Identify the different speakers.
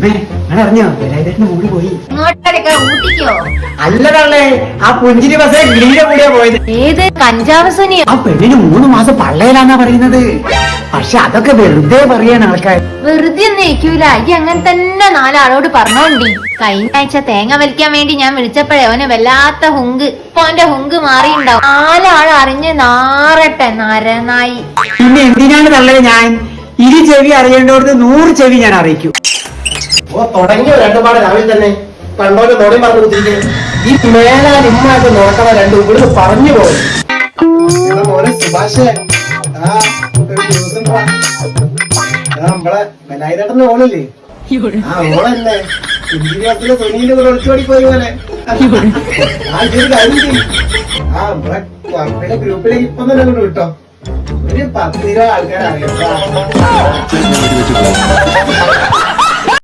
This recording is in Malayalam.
Speaker 1: അറിഞ്ഞോ വേലായുധേട്ടന് മൂട് പോയി.
Speaker 2: ഇങ്ങോട്ടൊക്കെ ഊട്ടിക്കോ?
Speaker 1: അല്ലതള്ളേ, ആ പുഞ്ചിരി ബസ് ഗ്ലീന കൂടിയാ പോയത്.
Speaker 2: ഏത് കഞ്ചാവ് സുനിയോ?
Speaker 1: ആ പെണ്ണിന് 3 മാസം പള്ളയിലാന്നാ പറയുന്നത്. പക്ഷെ അതൊക്കെ വെറുതെ പറയാണ് ആൾക്കാർ.
Speaker 2: വെറുതെ ഒന്നും ഏക്കൂല. ഈ അങ്ങനെ തന്നെ 4 ആളോട് പറഞ്ഞോണ്ടി. കഴിഞ്ഞ ആഴ്ച തേങ്ങ വലിക്കാൻ വേണ്ടി ഞാൻ വിളിച്ചപ്പോഴേ അവന് വല്ലാത്ത ഹുങ്ക്. ഇപ്പൊ അവന്റെ ഹുങ്ക് മാറിണ്ടാവും. 4 ആൾ അറിഞ്ഞ് നാറട്ടെ നരനായി.
Speaker 1: പിന്നെ എന്തിനാണ് തള്ളേ ഞാൻ ഇരു ചെവി അറിയേണ്ടവർക്ക് 100 ചെവി ഞാൻ അറിയിക്കും.
Speaker 3: ഓ തുടങ്ങിയോ രണ്ടുപാട് രാവിലെ തന്നെ കണ്ടോന്റെ നോടി പറഞ്ഞു കുത്തിരിക്കുന്നു. ഈ മേലാൽ ഇമ്മായിട്ട് നോക്കണ രണ്ടും ഇവിടുന്ന് പറഞ്ഞു പോകും. മോനെ സുഭാഷേ, നമ്മളെ ബലായിരേട്ടന്റെ ഓളില്ലേ? ആ ഓളല്ലേ ഇന്ത്യത്തിലെ തുണിയില് കൂടെ ഒളിച്ചോടി പോയി പോലെ. ആ ഇതൊരു കാര്യം ചെയ്യും. ആ നമ്മളെ ക്ലബിലെ ഗ്രൂപ്പിലേക്ക് ഇപ്പം തന്നെ കൊണ്ട് വിട്ടോ. ഒരു 10 ആൾക്കാരറിയാം.